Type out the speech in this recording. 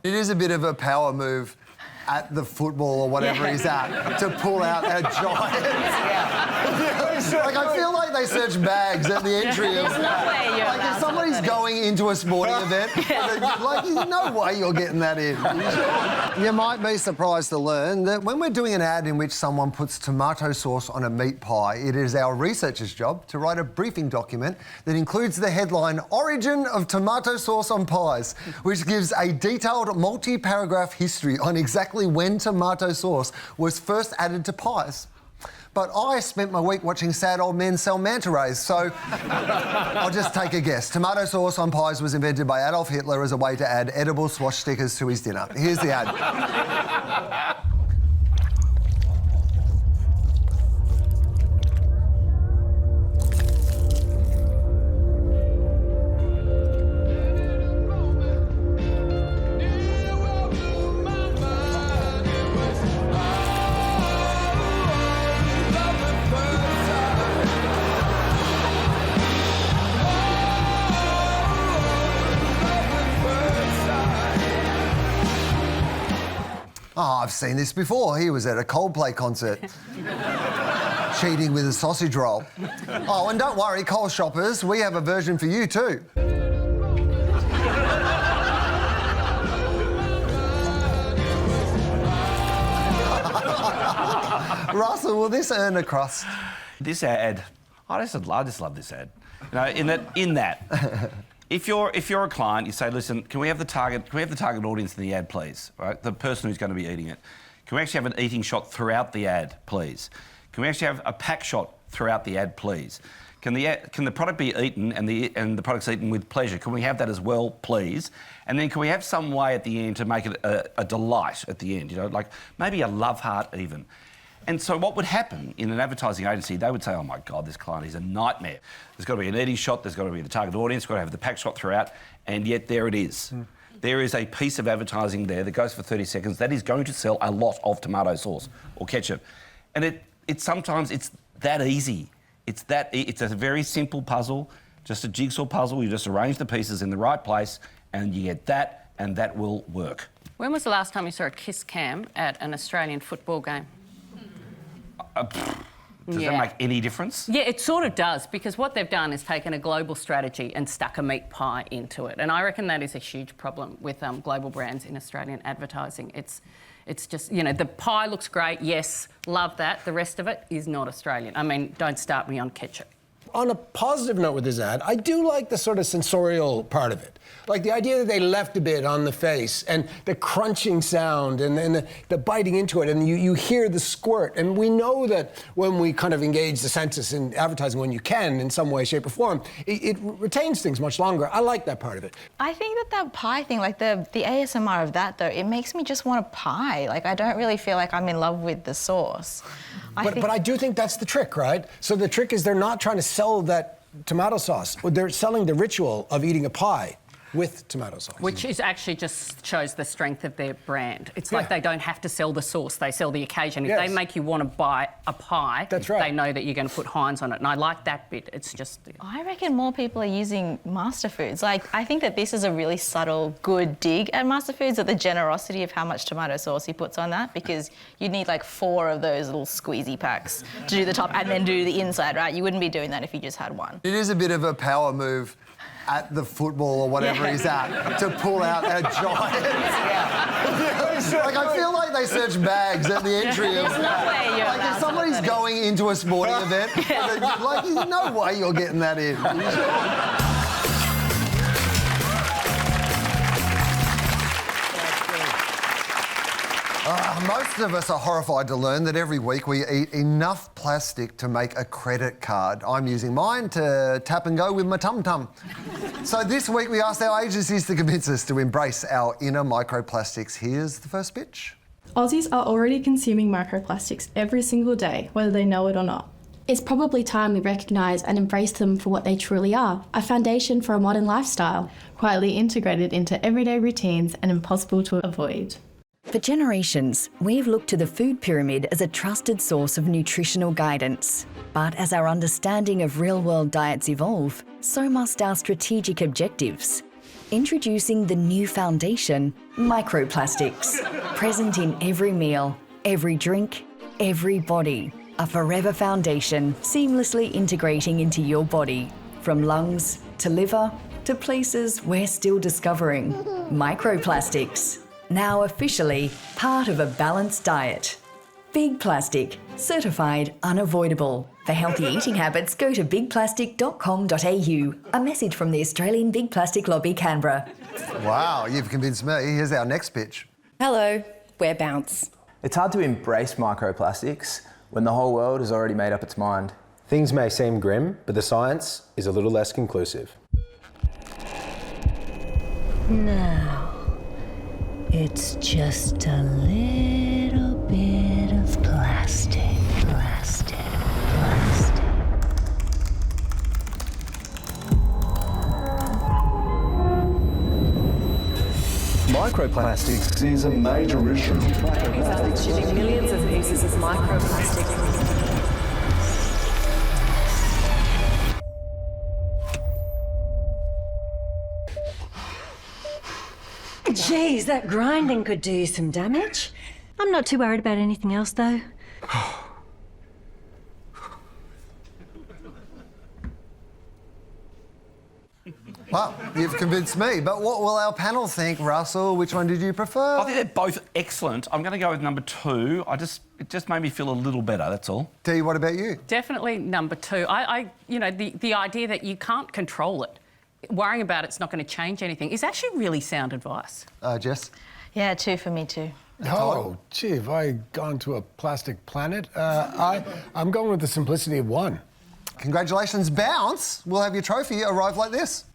It is a bit of a power move at the football or whatever he's at to pull out a giant. Like, I feel like they search bags at the entry of like if somebody's going into a sporting event, like, there's no way you're getting that in. You might be surprised to learn that when we're doing an ad in which someone puts tomato sauce on a meat pie, it is our researcher's job to write a briefing document that includes the headline "Origin of Tomato Sauce on Pies," which gives a detailed multi-paragraph history on exactly when tomato sauce was first added to pies. But I spent my week watching sad old men sell manta rays, so I'll just take a guess. Tomato sauce on pies was invented by Adolf Hitler as a way to add edible swash stickers to his dinner. Here's the ad. Oh, I've seen this before. He was at a Coldplay concert. Cheating with a sausage roll. Oh, and don't worry, Coles shoppers, we have a version for you too. Russell, will this earn a crust? This ad, I just love this ad. You know, in that. If you're a client, you say, listen, can we have the target audience in the ad, please? Right, the person who's going to be eating it. Can we actually have an eating shot throughout the ad, please? Can we actually have a pack shot throughout the ad, please? Can the product be eaten and the product's eaten with pleasure? Can we have that as well, please? And then can we have some way at the end to make it a delight at the end? You know, like maybe a love heart even. And so what would happen in an advertising agency, they would say, oh, my God, this client is a nightmare. There's got to be an eating shot, there's got to be the target audience, got to have the pack shot throughout, and yet there it is. There is a piece of advertising there that goes for 30 seconds that is going to sell a lot of tomato sauce or ketchup. And sometimes it's that easy. It's a very simple puzzle, just a jigsaw puzzle. You just arrange the pieces in the right place and you get that, and that will work. When was the last time you saw a kiss cam at an Australian football game? Does that make any difference? Yeah, it sort of does, because what they've done is taken a global strategy and stuck a meat pie into it. And I reckon that is a huge problem with global brands in Australian advertising. It's just, you know, the pie looks great, yes, love that. The rest of it is not Australian. I mean, don't start me on ketchup. On a positive note with this ad, I do like the sort of sensorial part of it. Like the idea that they left a bit on the face and the crunching sound and the biting into it, and you hear the squirt. And we know that when we kind of engage the senses in advertising, when you can in some way, shape or form, it retains things much longer. I like that part of it. I think that pie thing, like the ASMR of that though, it makes me just want a pie. Like I don't really feel like I'm in love with the sauce. But I do think that's the trick, right? So the trick is they're not trying to sell that tomato sauce. They're selling the ritual of eating a pie with tomato sauce. Which is actually just shows the strength of their brand. It's like they don't have to sell the sauce, they sell the occasion. If they make you want to buy a pie, that's right, they know that you're going to put Heinz on it. And I like that bit. It's just... I reckon more people are using Masterfoods. Like, I think that this is a really subtle, good dig at Masterfoods, at the generosity of how much tomato sauce he puts on that, because you'd need like 4 of those little squeezy packs to do the top and then do the inside, right? You wouldn't be doing that if you just had one. It is a bit of a power move at the football or whatever he's at to pull out a giant. Like, I feel like they search bags at the entry of like if somebody's going into a sporting event, like, there's no way you're getting that in. Most of us are horrified to learn that every week we eat enough plastic to make a credit card. I'm using mine to tap and go with my tum-tum. So this week we asked our agencies to convince us to embrace our inner microplastics. Here's the first pitch. Aussies are already consuming microplastics every single day, whether they know it or not. It's probably time we recognise and embrace them for what they truly are, a foundation for a modern lifestyle, quietly integrated into everyday routines and impossible to avoid. For generations, we've looked to the food pyramid as a trusted source of nutritional guidance. But as our understanding of real-world diets evolve, so must our strategic objectives. Introducing the new foundation, Microplastics. Present in every meal, every drink, every body. A forever foundation seamlessly integrating into your body. From lungs to liver to places we're still discovering. Microplastics. Now officially part of a balanced diet. Big Plastic. Certified unavoidable. For healthy eating habits, go to bigplastic.com.au. A message from the Australian Big Plastic Lobby, Canberra. Wow, you've convinced me. Here's our next pitch. Hello, we're Bounce. It's hard to embrace microplastics when the whole world has already made up its mind. Things may seem grim, but the science is a little less conclusive. Now, it's just a little bit of plastic. Microplastics is a major issue. Microplastics shipping millions of pieces of microplastic. Geez, that grinding could do you some damage. I'm not too worried about anything else, though. Well, you've convinced me, but what will our panel think, Russell? Which one did you prefer? I think they're both excellent. I'm going to go with number 2. It just made me feel a little better, that's all. Dee, what about you? Definitely number 2. The idea that you can't control it, worrying about it's not going to change anything, is actually really sound advice. Jess? Yeah, 2 for me too. Oh, gee, have I gone to a plastic planet? I'm going with the simplicity of 1. Congratulations, Bounce. We'll have your trophy arrive like this.